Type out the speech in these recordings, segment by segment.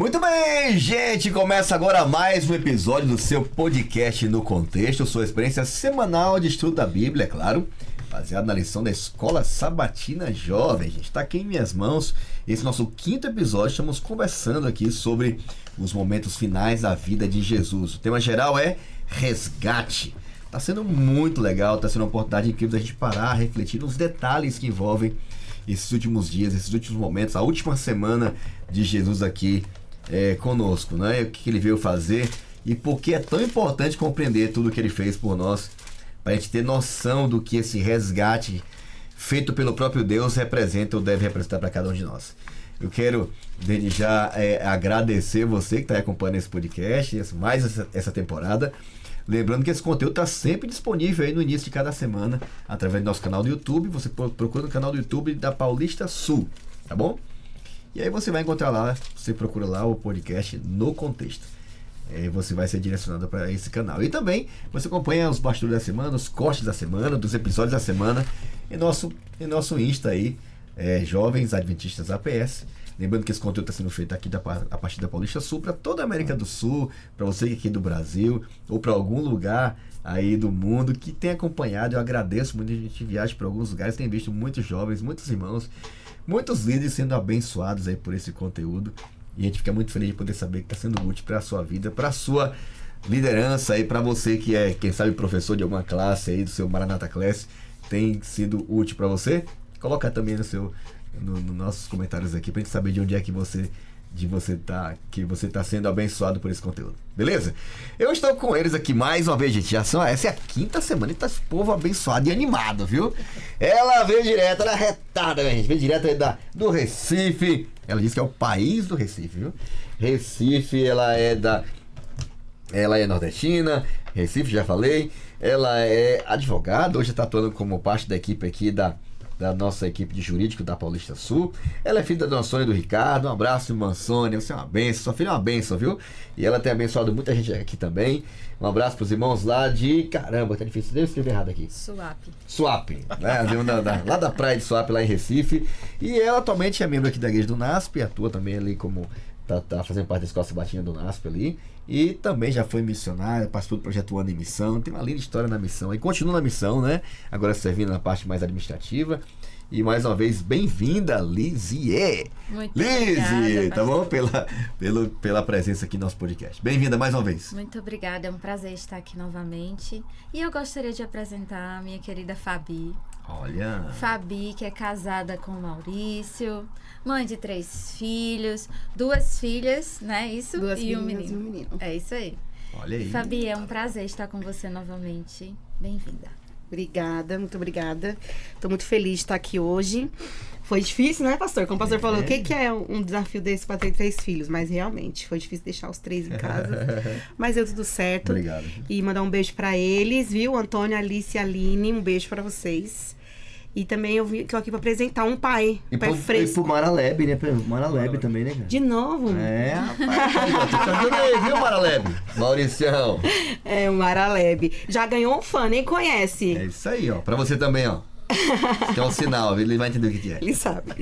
Muito bem, gente, começa agora mais um episódio do seu podcast No Contexto, sua experiência semanal de estudo da Bíblia, é claro, baseado na lição da Escola Sabatina Jovem. A gente está aqui em minhas mãos, esse nosso quinto episódio, estamos conversando aqui sobre os momentos finais da vida de Jesus. O tema geral é resgate. Está sendo muito legal, está sendo uma oportunidade incrível da gente parar, refletir nos detalhes que envolvem esses últimos dias, esses últimos momentos, a última semana de Jesus aqui conosco, né? O que ele veio fazer e por que é tão importante compreender tudo o que ele fez por nós, para a gente ter noção do que esse resgate feito pelo próprio Deus representa ou deve representar para cada um de nós. Eu quero, desde já, agradecer você que está acompanhando esse podcast, mais essa temporada. Lembrando que esse conteúdo está sempre disponível aí no início de cada semana, através do nosso canal do YouTube. Você procura no canal do YouTube da Paulista Sul, tá bom? E aí você vai encontrar lá, você procura lá o podcast No Contexto. Você vai ser direcionado para esse canal. E também você acompanha os bastidores da semana, os cortes da semana, dos episódios da semana, em nosso Insta aí, Jovens Adventistas APS. Lembrando que esse conteúdo está sendo feito aqui a partir da Paulista Sul para toda a América do Sul, para você aqui do Brasil ou para algum lugar aí do mundo que tem acompanhado. Eu agradeço muito, a gente viaja para alguns lugares, tem visto muitos jovens, muitos irmãos, muitos líderes sendo abençoados aí por esse conteúdo. E a gente fica muito feliz de poder saber que está sendo útil para a sua vida, para a sua liderança aí, para você que é, quem sabe, professor de alguma classe aí do seu Maranata Class, tem sido útil para você. Coloca também nos nossos comentários aqui pra gente saber de onde é que você tá sendo abençoado por esse conteúdo. Beleza? Eu estou com eles aqui mais uma vez, gente. Essa é a quinta semana e tá esse povo abençoado e animado, viu? Ela veio direto, ela é retada, minha gente. Veio direto aí do Recife. Ela disse que é o país do Recife, viu? Recife, ela é nordestina. Recife, já falei. Ela é advogada, hoje tá atuando como parte da equipe aqui da nossa equipe de jurídico da Paulista Sul. Ela é filha da Dona Sônia e do Ricardo. Um abraço, irmã Sônia. Você é uma bênção. Sua filha é uma bênção, viu? E ela tem abençoado muita gente aqui também. Um abraço pros irmãos lá de... Caramba, tá difícil. Devo escrever errado aqui. Suape. Né? Lá da praia de Suape, lá em Recife. E ela atualmente é membro aqui da igreja do NASP. Atua também ali como... Tá fazendo parte da Escola Sabatina do NASP ali. E também já foi missionária, participou do projeto Ano em Missão. Tem uma linda história na missão. E continua na missão, né? Agora servindo na parte mais administrativa. E mais uma vez, bem-vinda, Lizie. Muito obrigada, tá bom? Pela presença aqui no nosso podcast. Bem-vinda mais uma vez. Muito obrigada, é um prazer estar aqui novamente. E eu gostaria de apresentar a minha querida Fabi. Olha! Fabi, que é casada com o Maurício, mãe de 3 filhos, 2 filhas, né? Isso? 2 e um meninas menino. e um menino. É isso aí. Olha aí. Fabi, é um prazer estar com você novamente. Bem-vinda. Obrigada, muito obrigada. Estou muito feliz de estar aqui hoje. Foi difícil, né, pastor? Como o pastor falou, o que é um desafio desse para ter 3 filhos? Mas realmente, foi difícil deixar os 3 em casa. Mas deu tudo certo. Obrigado. E mandar um beijo para eles, viu? Antônio, Alice e Aline, um beijo para vocês. E também eu tô aqui para apresentar um pai. E pro Maraleb, né? Maraleb também, né, cara? De novo? Rapaz. Tô cantando aí, viu, Maraleb? Mauricião. É, o Maraleb. Já ganhou um fã, nem conhece. É isso aí, ó. Pra você também, ó. Isso que é um sinal, ele vai entender o que é. Ele sabe.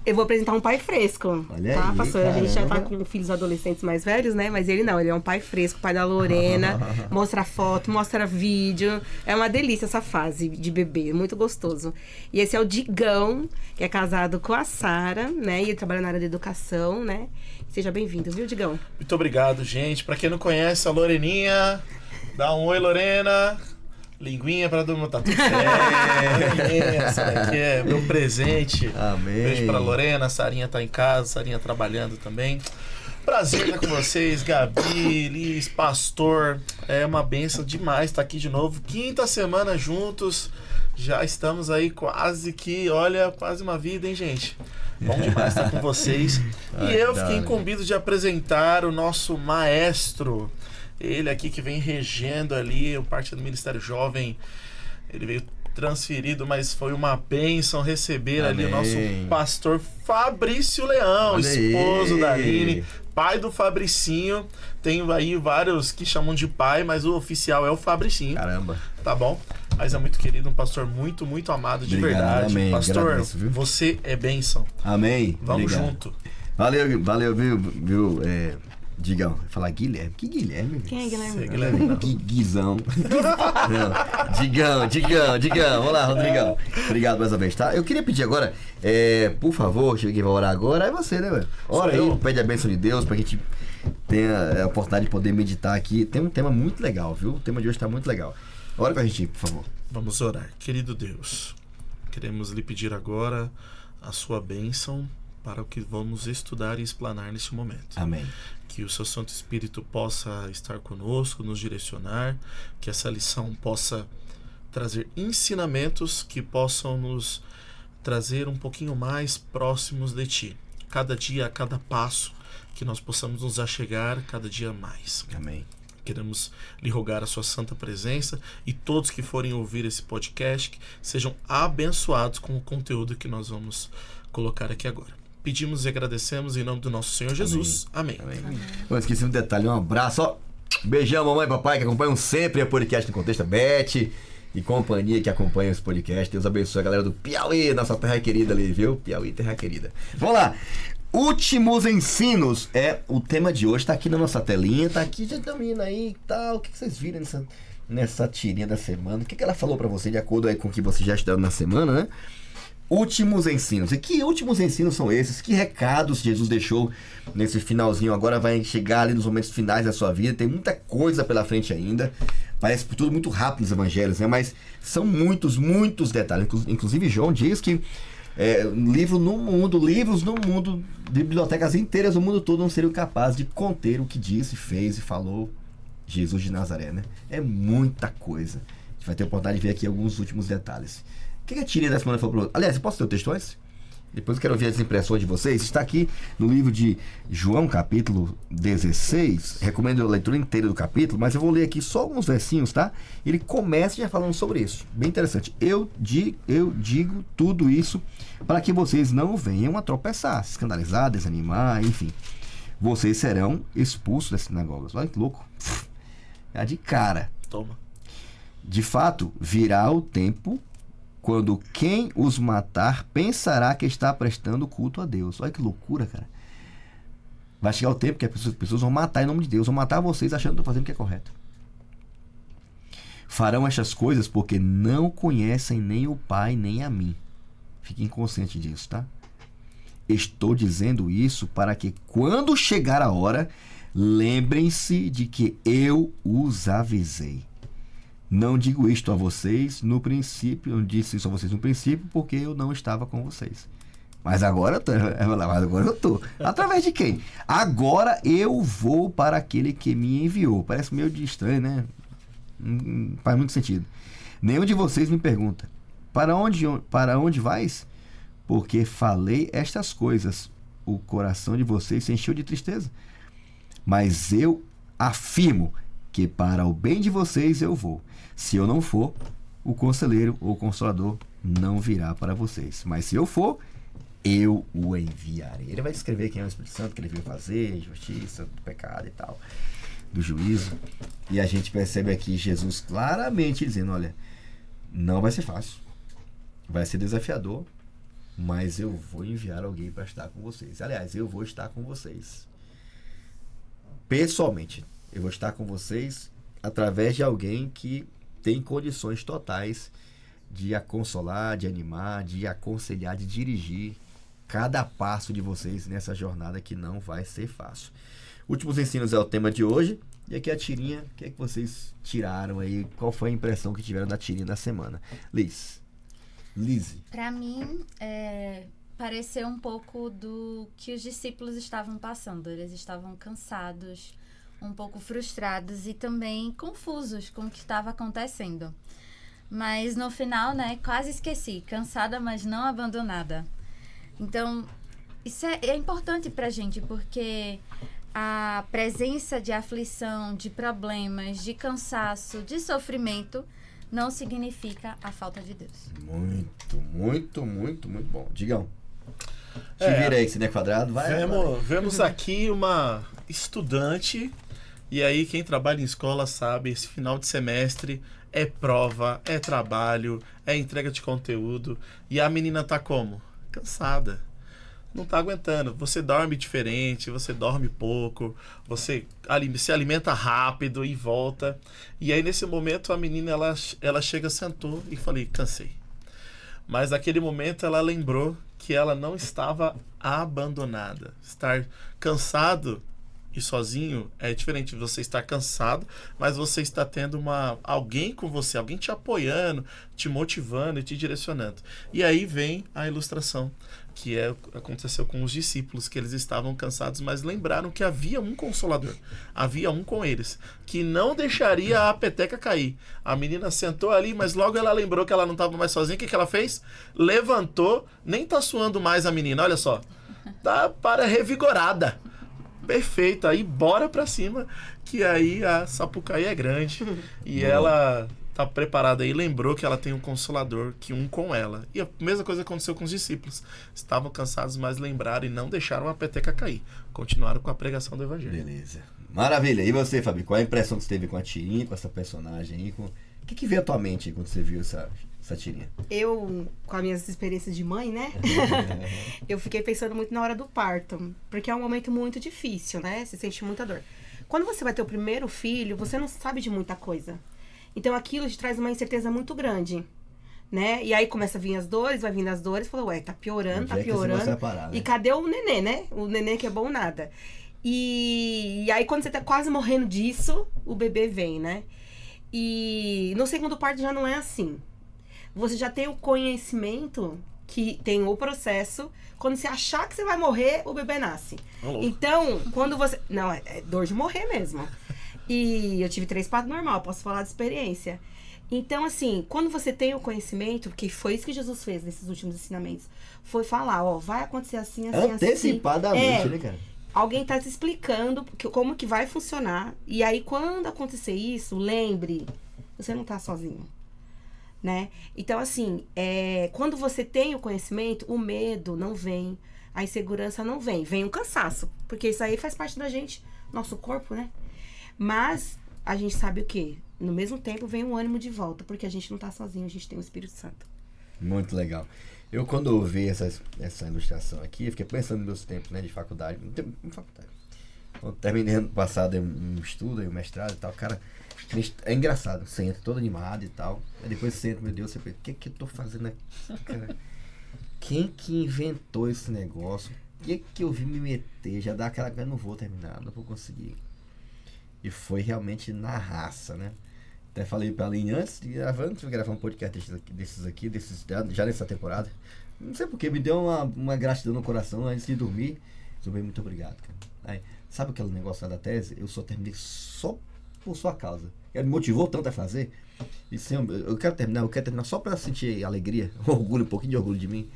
Eu vou apresentar um pai fresco. Olha tá, aí, pastor? A gente já tá caramba. com filhos adolescentes mais velhos, né? Mas ele não, ele é um pai fresco, pai da Lorena. Mostra foto, mostra vídeo. É uma delícia essa fase de bebê, muito gostoso. E esse é o Digão, que é casado com a Sara, né? E ele trabalha na área da educação, né? Seja bem-vindo, viu, Digão? Muito obrigado, gente. Pra quem não conhece a Loreninha, dá um oi, Lorena. Linguinha pra todo mundo, tá tudo certo. Essa daqui é meu presente. Amém. Beijo pra Lorena, a Sarinha tá em casa, Sarinha trabalhando também. Prazer estar com vocês, Gabi, Liz, pastor. É uma benção demais estar aqui de novo. 5ª semana juntos. Já estamos aí quase uma vida, hein, gente? Bom demais estar com vocês. E eu fiquei incumbido de apresentar o nosso maestro. Ele aqui que vem regendo ali o parte do Ministério Jovem. Ele veio transferido, mas foi uma bênção receber ali o nosso pastor Fabrício Leão, esposo da Aline, pai do Fabricinho. Tem aí vários que chamam de pai, mas o oficial é o Fabricinho. Caramba. Tá bom? Mas é muito querido, um pastor muito, muito amado de verdade. Amém. Pastor, Agradeço, viu? você é bênção. Amém. Vamos Obrigado. junto. Valeu, viu, Digão. Vou falar Guilherme. Que Guilherme? Quem é Guilherme? Guilherme. Guizão. Não, Digão. Vamos lá, Rodrigão. Obrigado mais uma vez, tá? Eu queria pedir agora, por favor, cheguei pra orar agora. É você, né, velho? Ora aí, pede a bênção de Deus pra que a gente tenha a oportunidade de poder meditar aqui. Tem um tema muito legal, viu? O tema de hoje tá muito legal. Ora com a gente, por favor. Vamos orar. Querido Deus, queremos lhe pedir agora a sua bênção para o que vamos estudar e explanar nesse momento. Amém. Que o seu Santo Espírito possa estar conosco, nos direcionar, que essa lição possa trazer ensinamentos que possam nos trazer um pouquinho mais próximos de Ti. Cada dia, a cada passo, que nós possamos nos achegar cada dia mais. Amém. Queremos lhe rogar a sua santa presença e todos que forem ouvir esse podcast que sejam abençoados com o conteúdo que nós vamos colocar aqui agora. Pedimos e agradecemos em nome do nosso Senhor Jesus. Amém. Eu esqueci um detalhe, um abraço, ó. Beijão, mamãe e papai, que acompanham sempre o podcast no Contexto, Beth e companhia que acompanha esse podcast. Deus abençoe a galera do Piauí, nossa terra querida ali, viu? Piauí, terra querida. Vamos lá. Últimos ensinos é o tema de hoje, tá aqui na nossa telinha, tá aqui, já estão indo aí e tal. O que vocês viram nessa tirinha da semana? O que ela falou pra você, de acordo aí com o que você já estudou na semana, né? Últimos ensinos. E que últimos ensinos são esses? Que recados Jesus deixou nesse finalzinho? Agora vai chegar ali nos momentos finais da sua vida. Tem muita coisa pela frente ainda. Parece tudo muito rápido nos evangelhos, né? Mas são muitos detalhes. Inclusive João diz que livros no mundo, bibliotecas inteiras do mundo todo não seriam capazes de conter o que disse, fez e falou Jesus de Nazaré, né? É muita coisa. A gente vai ter a oportunidade de ver aqui alguns últimos detalhes. O que a tirinha da semana falou? Aliás, eu posso ter o texto antes? Depois eu quero ouvir as impressões de vocês. Está aqui no livro de João, capítulo 16. Recomendo a leitura inteira do capítulo, mas eu vou ler aqui só alguns versinhos, tá? Ele começa já falando sobre isso. Bem interessante. Eu digo tudo isso para que vocês não venham a tropeçar, se escandalizar, desanimar, enfim. Vocês serão expulsos das sinagogas. Olha que louco. É de cara. Toma. De fato, virá o tempo quando quem os matar pensará que está prestando culto a Deus. Olha que loucura, cara. Vai chegar o tempo que as pessoas vão matar em nome de Deus, vão matar vocês achando que estão fazendo o que é correto. Farão estas coisas porque não conhecem nem o Pai nem a mim. Fiquem conscientes disso, tá? Estou dizendo isso para que quando chegar a hora, lembrem-se de que eu os avisei. Não digo isto a vocês no princípio, não disse isso a vocês no princípio, porque eu não estava com vocês. Mas agora eu tô. Através de quem? Agora eu vou para aquele que me enviou. Parece meio de estranho, né? Não faz muito sentido. Nenhum de vocês me pergunta: para onde vais? Porque falei estas coisas. O coração de vocês se encheu de tristeza. Mas eu afirmo que para o bem de vocês eu vou. Se eu não for, o conselheiro ou consolador não virá para vocês. Mas se eu for, eu o enviarei. Ele vai descrever quem é o Espírito Santo, que ele veio fazer, justiça, do pecado e tal, do juízo. E a gente percebe aqui Jesus claramente dizendo: olha, não vai ser fácil, vai ser desafiador, mas eu vou enviar alguém para estar com vocês. Aliás, eu vou estar com vocês pessoalmente. Eu vou estar com vocês através de alguém que tem condições totais de consolar, de animar, de aconselhar, de dirigir cada passo de vocês nessa jornada que não vai ser fácil. Últimos ensinos é o tema de hoje. E aqui a tirinha, o que é que vocês tiraram aí? Qual foi a impressão que tiveram da tirinha da semana? Lizzy. Para mim, pareceu um pouco do que os discípulos estavam passando. Eles estavam cansados, um pouco frustrados e também confusos com o que estava acontecendo. Mas no final, né, quase esqueci. Cansada, mas não abandonada. Então, isso é importante pra gente, porque a presença de aflição, de problemas, de cansaço, de sofrimento, não significa a falta de Deus. Muito bom. Digão. Te vira aí que você não é quadrado. Vemos aqui uma estudante. E aí, quem trabalha em escola sabe, esse final de semestre é prova, é trabalho, é entrega de conteúdo. E a menina tá como? Cansada. não tá aguentando. Você dorme diferente, você dorme pouco, você se alimenta rápido e volta. E aí, nesse momento, a menina, ela chega, sentou e falei, cansei. Mas naquele momento, ela lembrou que ela não estava abandonada. Estar cansado e sozinho é diferente de você estar cansado, mas você está tendo alguém com você, alguém te apoiando, te motivando e te direcionando. E aí vem a ilustração, que aconteceu com os discípulos, que eles estavam cansados, mas lembraram que havia um consolador, havia um com eles, que não deixaria a peteca cair. A menina sentou ali, mas logo ela lembrou que ela não estava mais sozinha. O que ela fez? Levantou, nem tá suando mais a menina, olha só, tá revigorada. Perfeito, aí bora pra cima, que aí a Sapucaí é grande e ela tá preparada aí, lembrou que ela tem um consolador, que um com ela. E a mesma coisa aconteceu com os discípulos. Estavam cansados, mas lembraram e não deixaram a peteca cair. Continuaram com a pregação do evangelho. Beleza. Maravilha. E você, Fabi, qual a impressão que você teve com a tirinha, com essa personagem aí? O que veio à tua mente quando você viu essa tirinha? Eu, com as minhas experiências de mãe, né? Eu fiquei pensando muito na hora do parto. Porque é um momento muito difícil, né? Você sente muita dor. Quando você vai ter o primeiro filho, você não sabe de muita coisa. Então aquilo te traz uma incerteza muito grande, né? E aí começa a vir as dores, vai vindo as dores. Falou, ué, tá piorando, tá piorando. Parar, né? E cadê o nenê, né? O nenê que é bom nada. E aí quando você tá quase morrendo disso, o bebê vem, né? E no segundo parto já não é assim. Você já tem o conhecimento que tem o processo. Quando você achar que você vai morrer, o bebê nasce. Então, quando você... Não, é dor de morrer mesmo. E eu tive 3 partos normal, posso falar de experiência. Então, assim, quando você tem o conhecimento, porque foi isso que Jesus fez nesses últimos ensinamentos, foi falar, ó, vai acontecer assim, assim, antecipadamente, assim. né, cara? Alguém tá te explicando como que vai funcionar. E aí, quando acontecer isso, lembre, você não tá sozinho. Né? Então, assim, quando você tem o conhecimento, o medo não vem, a insegurança não vem. Vem o cansaço, porque isso aí faz parte da gente, nosso corpo, né? Mas a gente sabe o quê? No mesmo tempo vem um ânimo de volta, porque a gente não tá sozinho, a gente tem o Espírito Santo. Muito legal. Eu, quando ouvi essa ilustração aqui, eu fiquei pensando nos meus tempos, né, de faculdade. Quando terminei ano passado um estudo, um mestrado e tal, cara... É engraçado, você entra todo animado e tal. Aí depois você entra, meu Deus, você pensa, o que eu tô fazendo aqui, cara? Quem que inventou esse negócio? O que eu vim me meter? Já dá aquela... Eu não vou terminar, não vou conseguir. E foi realmente na raça, né? Até falei pra Aline antes de gravar um podcast desses aqui, já nessa temporada. Não sei porquê, me deu uma gratidão no coração antes de dormir. Muito obrigado, cara. Aí, sabe aquele negócio lá da tese? Eu só terminei só por sua causa. Ela me motivou tanto a fazer. E sim, eu quero terminar só para sentir alegria, orgulho, um pouquinho de orgulho de mim.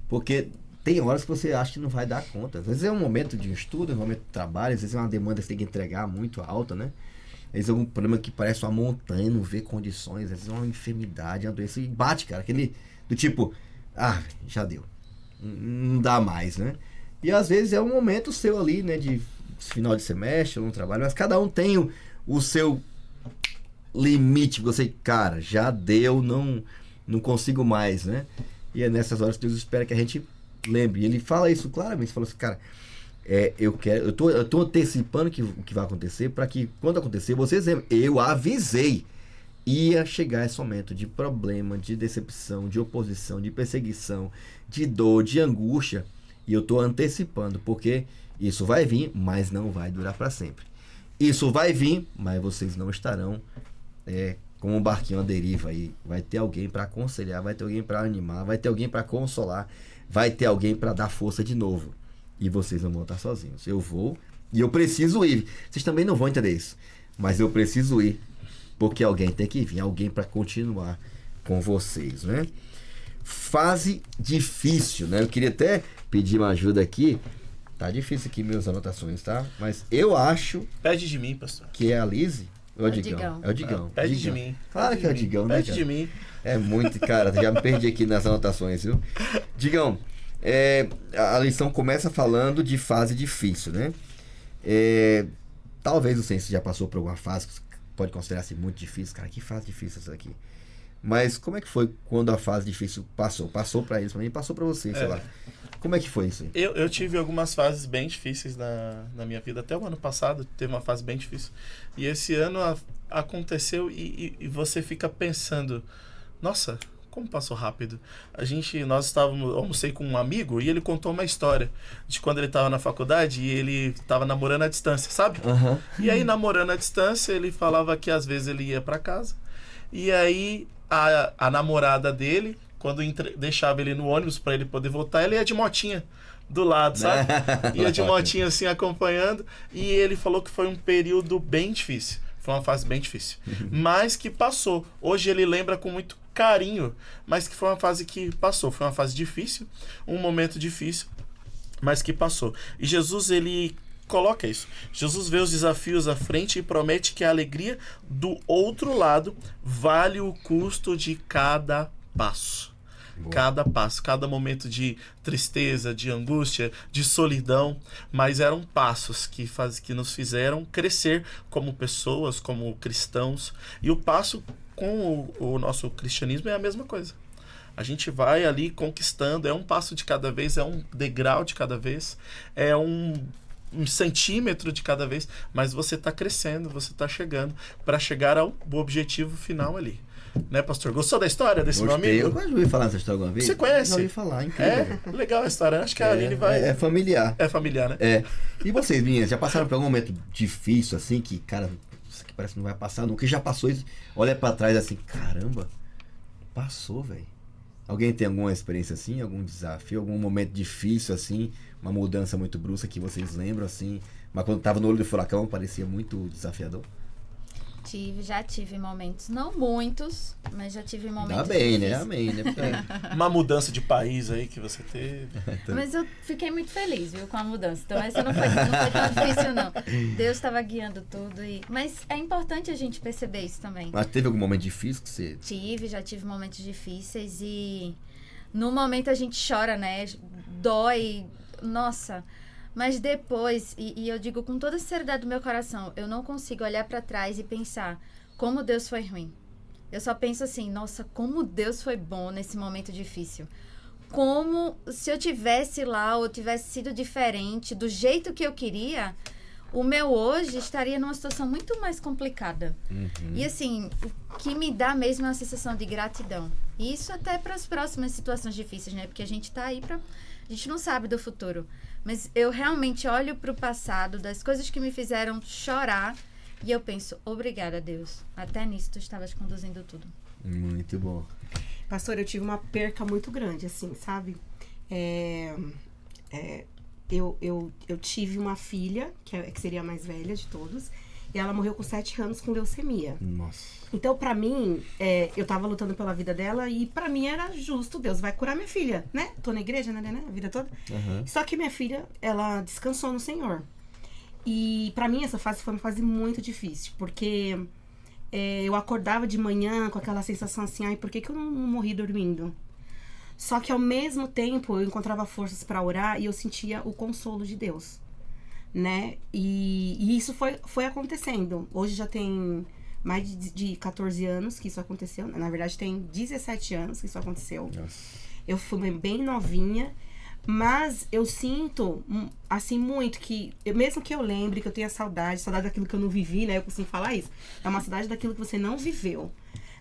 Porque tem horas que você acha que não vai dar conta. Às vezes é um momento de estudo, é um momento de trabalho, às vezes é uma demanda que você tem que entregar muito alta, né? Às vezes é um problema que parece uma montanha, não vê condições, às vezes é uma enfermidade, uma doença, e bate, cara, aquele do tipo, já deu. Não dá mais, né? E às vezes é um momento seu ali, né, de final de semestre, no trabalho, mas cada um tem o seu limite, você, cara, já deu, não consigo mais, né? E é nessas horas que Deus espera que a gente lembre. E ele fala isso claramente, ele falou assim, cara, eu tô antecipando o que vai acontecer, para que quando acontecer, vocês lembrem, eu avisei, ia chegar esse momento de problema, de decepção, de oposição, de perseguição, de dor, de angústia, e eu tô antecipando, porque isso vai vir, mas não vai durar para sempre. Isso vai vir, mas vocês não estarão como um barquinho à deriva aí. Vai ter alguém para aconselhar, vai ter alguém para animar, vai ter alguém para consolar, vai ter alguém para dar força de novo. E vocês não vão estar sozinhos. Eu vou e eu preciso ir. Vocês também não vão entender isso, mas eu preciso ir, porque alguém tem que vir, alguém para continuar com vocês, né? Fase difícil, né? Eu queria até pedir uma ajuda aqui. Tá difícil aqui minhas anotações, tá? Mas eu acho... Pede de mim, pastor. Que é a Lizzie ou é o Digão? É o Digão. Pede de mim. Claro que é o Digão, né, Pede de mim. É muito, cara. Já me perdi aqui nas anotações, viu? Digão, a lição começa falando de fase difícil, né? Talvez o Senso já passou por alguma fase que pode considerar-se muito difícil. Cara, que fase difícil essa aqui. Mas como é que foi quando a fase difícil passou? Passou pra eles, pra mim, passou pra você, sei lá. Como é que foi isso aí? Eu tive algumas fases bem difíceis na minha vida. Até o ano passado teve uma fase bem difícil. E esse ano aconteceu e você fica pensando, nossa, como passou rápido. Almocei com um amigo e ele contou uma história de quando ele estava na faculdade e ele estava namorando à distância, sabe? Aham. E aí, namorando à distância, ele falava que às vezes ele ia para casa. E aí, a namorada dele, quando deixava ele no ônibus para ele poder voltar, ele ia de motinha do lado, sabe? Ia de motinha assim, acompanhando. E ele falou que foi um período bem difícil. Foi uma fase bem difícil. Mas que passou. Hoje ele lembra com muito carinho, mas que foi uma fase que passou. Foi uma fase difícil, um momento difícil, mas que passou. E Jesus, ele coloca isso. Jesus vê os desafios à frente e promete que a alegria do outro lado vale o custo de cada passo. Boa. Cada passo, cada momento de tristeza, de angústia, de solidão, mas eram passos que nos fizeram crescer como pessoas, como cristãos. E o passo com o nosso cristianismo é a mesma coisa. A gente vai ali conquistando, é um passo de cada vez, é um degrau de cada vez, é um centímetro de cada vez, mas você está crescendo, você está chegando para chegar ao objetivo final ali. Né, pastor? Gostou da história desse meu amigo? Eu quase ouvi falar dessa história alguma vez. Você conhece? Já ouvi falar, incrível. É legal a história. Acho que a Aline vai... É familiar. É familiar, né? É. E vocês, meninas, já passaram por algum momento difícil, assim, que, cara, isso aqui parece que não vai passar nunca? Que já passou isso, olha pra trás assim, caramba, passou, velho. Alguém tem alguma experiência assim, algum desafio, algum momento difícil, assim, uma mudança muito brusca que vocês lembram, assim, mas quando tava no olho do furacão parecia muito desafiador? Já tive momentos, não muitos, mas já tive momentos. Tá bem, né? difíceis. Amém, né? Porque... Uma mudança de país aí que você teve. Mas eu fiquei muito feliz, viu, com a mudança. Então essa não foi tão difícil, não. Deus estava guiando tudo. Mas é importante a gente perceber isso também. Mas teve algum momento difícil que você... Já tive momentos difíceis e no momento a gente chora, né? Dói, nossa. Mas depois, e eu digo com toda a sinceridade do meu coração, eu não consigo olhar para trás e pensar como Deus foi ruim. Eu só penso assim, nossa, como Deus foi bom nesse momento difícil. Como se eu tivesse lá ou tivesse sido diferente do jeito que eu queria, o meu hoje estaria numa situação muito mais complicada. E assim, o que me dá mesmo é uma sensação de gratidão. E isso até para as próximas situações difíceis, né? Porque a gente tá aí para... A gente não sabe do futuro. Mas eu realmente olho para o passado, das coisas que me fizeram chorar, e eu penso, obrigada, Deus. Até nisso tu estavas conduzindo tudo. Muito bom. Pastor, eu tive uma perca muito grande, assim, sabe? Eu tive uma filha, que seria a mais velha de todos, e ela morreu com 7 anos com leucemia. Nossa. Então, pra mim, eu tava lutando pela vida dela e pra mim era justo, Deus vai curar minha filha, né? Tô na igreja, né? A vida toda. Só que minha filha, ela descansou no Senhor. E pra mim essa fase foi uma fase muito difícil, porque eu acordava de manhã com aquela sensação assim, ai, por que eu não morri dormindo? Só que ao mesmo tempo eu encontrava forças pra orar e eu sentia o consolo de Deus, né? E isso foi acontecendo. Hoje já tem mais de 14 anos que isso aconteceu. Na verdade, tem 17 anos que isso aconteceu. Nossa. Eu fui bem novinha, mas eu sinto, assim, muito que... mesmo que eu lembre, que eu tenha saudade daquilo que eu não vivi, né? Eu consigo falar isso. É uma saudade daquilo que você não viveu,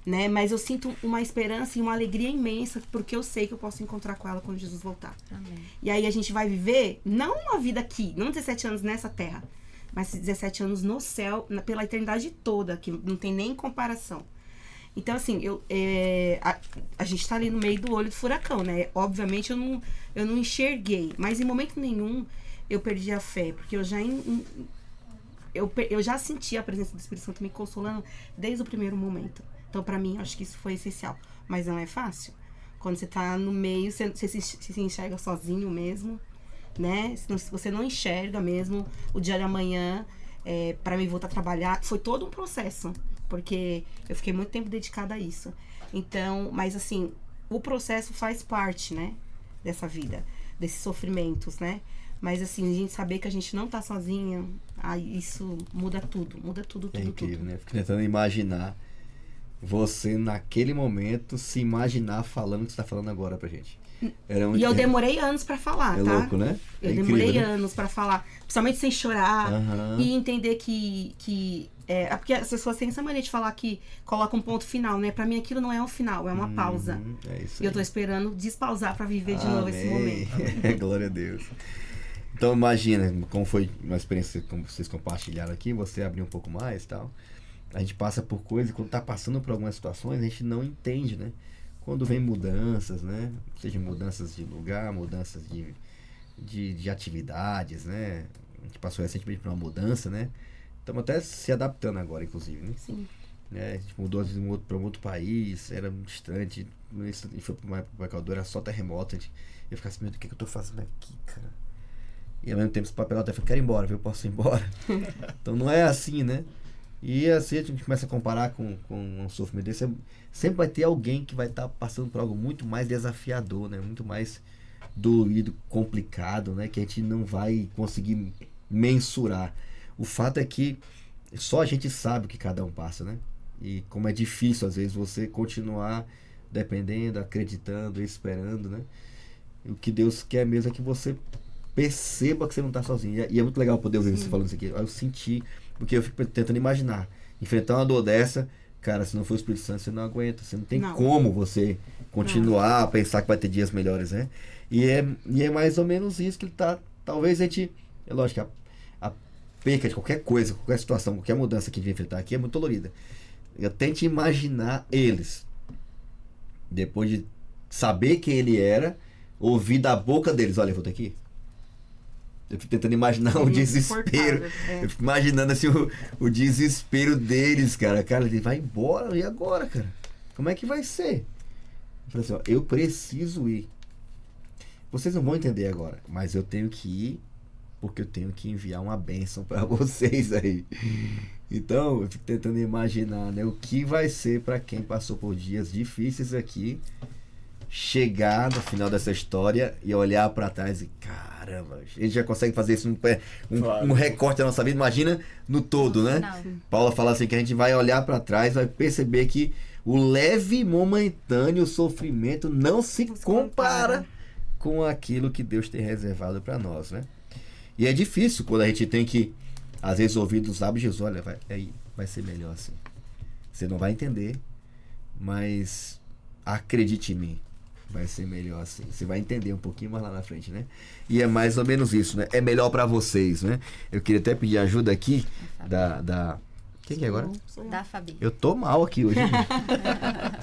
né? Mas eu sinto uma esperança e uma alegria imensa, porque eu sei que eu posso encontrar com ela quando Jesus voltar. Amém. E aí a gente vai viver, não uma vida aqui, não 17 anos nessa terra, mas 17 anos no céu, pela eternidade toda, que não tem nem comparação. Então, assim, a gente tá ali no meio do olho do furacão, né? Obviamente eu não enxerguei, mas em momento nenhum eu perdi a fé, porque eu já senti a presença do Espírito Santo me consolando desde o primeiro momento. Então, pra mim, acho que isso foi essencial. Mas não é fácil. Quando você tá no meio, você se enxerga sozinho mesmo, né? Se você não enxerga mesmo o dia de amanhã, pra mim voltar a trabalhar, foi todo um processo. Porque eu fiquei muito tempo dedicada a isso. Então, mas assim, o processo faz parte, né? Dessa vida, desses sofrimentos, né? Mas assim, a gente saber que a gente não tá sozinha, aí isso muda tudo, tudo. É incrível, tudo. né? Fico tentando imaginar você naquele momento se imaginar falando o que você tá falando agora pra gente. E eu demorei anos pra falar, É tá? louco, né? Eu É demorei incrível, né? anos pra falar, principalmente sem chorar. Aham. E entender que porque as pessoas têm essa mania de falar que coloca um ponto final, né? Pra mim aquilo não é um final, é uma pausa. É isso E eu aí. tô esperando despausar pra viver de novo esse Amém. momento. Glória a Deus. Então imagina como foi uma experiência como vocês compartilharam aqui, você abrir um pouco mais e tal. A gente passa por coisas e quando tá passando por algumas situações, a gente não entende, né? Quando vem mudanças, né? Seja mudanças de lugar, mudanças de atividades, né? A gente passou recentemente por uma mudança, né? Estamos até se adaptando agora, inclusive, né? Sim. A gente mudou às vezes para um outro país, era muito distante, e foi para uma época que era só terremoto, eu ficava assim, meu Deus, o que eu tô fazendo aqui, cara? E ao mesmo tempo esse papel até falou, quero ir embora, eu posso ir embora. Então não é assim, né? E assim a gente começa a comparar com um sofrimento desse, sempre vai ter alguém que vai estar passando por algo muito mais desafiador, né? Muito mais dolorido, complicado, né? Que a gente não vai conseguir mensurar. O fato é que só a gente sabe o que cada um passa, né? E como é difícil às vezes você continuar dependendo, acreditando, esperando, né? O que Deus quer mesmo é que você perceba que você não está sozinho. E é muito legal poder ouvir você falando isso aqui. Eu senti, porque eu fico tentando imaginar, enfrentar uma dor dessa, cara, se não for o Espírito Santo, você não aguenta. Você não tem como você continuar a pensar que vai ter dias melhores, né? E é mais ou menos isso que ele tá. Talvez a gente. É lógico que a perca de qualquer coisa, qualquer situação, qualquer mudança que a gente vai enfrentar aqui é muito dolorida. Eu tento imaginar eles, depois de saber quem ele era, ouvir da boca deles, olha, eu vou ter que ir. Eu fico tentando imaginar o desespero. Eu fico imaginando assim o desespero deles, cara. Cara, ele vai embora, e agora, cara? Como é que vai ser? Eu falei assim, ó, eu preciso ir. Vocês não vão entender agora, mas eu tenho que ir porque eu tenho que enviar uma bênção para vocês aí. Então, eu fico tentando imaginar, né, o que vai ser para quem passou por dias difíceis aqui, chegar no final dessa história e olhar para trás e caramba, ele já consegue fazer isso um recorte da nossa vida, imagina no todo, né? Não. Paula fala assim que a gente vai olhar para trás, vai perceber que o leve e momentâneo sofrimento não se compara com aquilo que Deus tem reservado para nós, né? E é difícil quando a gente tem que às vezes ouvir dos lábios de Jesus, olha, vai ser melhor assim. Você não vai entender, mas acredite em mim. Vai ser melhor assim. Você vai entender um pouquinho mais lá na frente, né? E é mais ou menos isso, né? É melhor pra vocês, né? Eu queria até pedir ajuda aqui da... Quem que é agora? Da Fabi. Eu tô mal aqui hoje.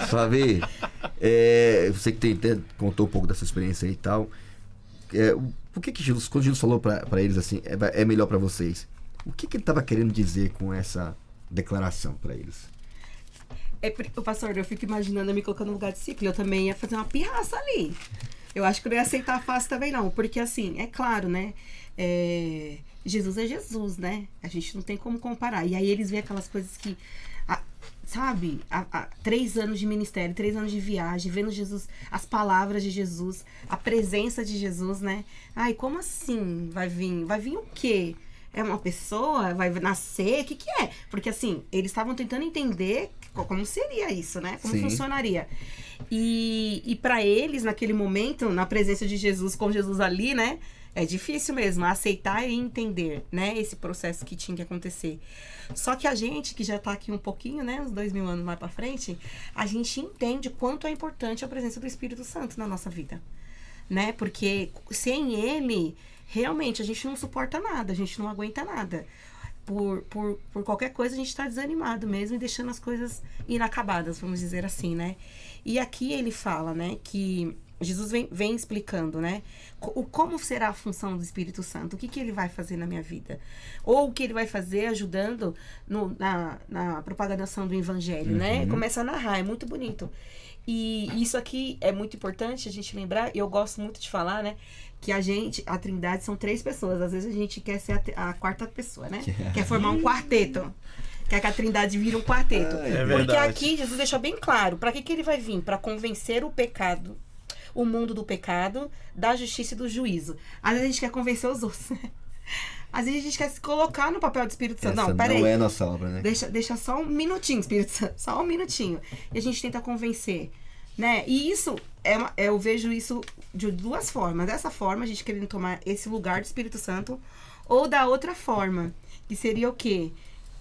Fabi, você que contou um pouco dessa experiência aí e tal. Por que Jesus, quando Jesus falou pra eles assim, é melhor pra vocês? O que ele tava querendo dizer com essa declaração pra eles? Pastor, eu fico imaginando eu me colocando no lugar de discípulo. Eu também ia fazer uma pirraça ali. Eu acho que eu não ia aceitar fácil também, não. Porque, assim, é claro, né? Jesus é Jesus, né? A gente não tem como comparar. E aí eles veem aquelas coisas que... sabe? 3 anos de ministério, 3 anos de viagem, vendo Jesus, as palavras de Jesus, a presença de Jesus, né? Ai, como assim vai vir? Vai vir o quê? É uma pessoa? Vai nascer? O que é? Porque, assim, eles estavam tentando entender como seria isso, né? Como funcionaria. E para eles, naquele momento, na presença de Jesus, com Jesus ali, né? É difícil mesmo aceitar e entender, né? Esse processo que tinha que acontecer. Só que a gente, que já tá aqui um pouquinho, né? Uns 2000 anos mais pra frente, a gente entende quanto é importante a presença do Espírito Santo na nossa vida, né? Porque sem ele... realmente, a gente não suporta nada, a gente não aguenta nada. Por qualquer coisa, a gente está desanimado mesmo e deixando as coisas inacabadas, vamos dizer assim, né? E aqui ele fala, né, que Jesus vem explicando, né, como será a função do Espírito Santo, o que ele vai fazer na minha vida. Ou o que ele vai fazer ajudando na propagação do Evangelho, né? Começa a narrar, é muito bonito. E isso aqui é muito importante a gente lembrar, eu gosto muito de falar, né, que a Trindade são 3 pessoas. Às vezes a gente quer ser a 4ª pessoa, né? Quer formar um quarteto. Quer que a Trindade vire um quarteto. Porque aqui Jesus deixa bem claro, para que ele vai vir? Para convencer o pecado, o mundo do pecado, da justiça e do juízo. Às vezes a gente quer convencer os outros, né? Às vezes a gente quer se colocar no papel do Espírito Santo. Essa Não, peraí. não é nossa obra, né? Deixa só um minutinho, Espírito Santo. Só um minutinho. E a gente tenta convencer, né? E isso, eu vejo isso de duas formas. Dessa forma, a gente querendo tomar esse lugar do Espírito Santo. Ou da outra forma, que seria o quê?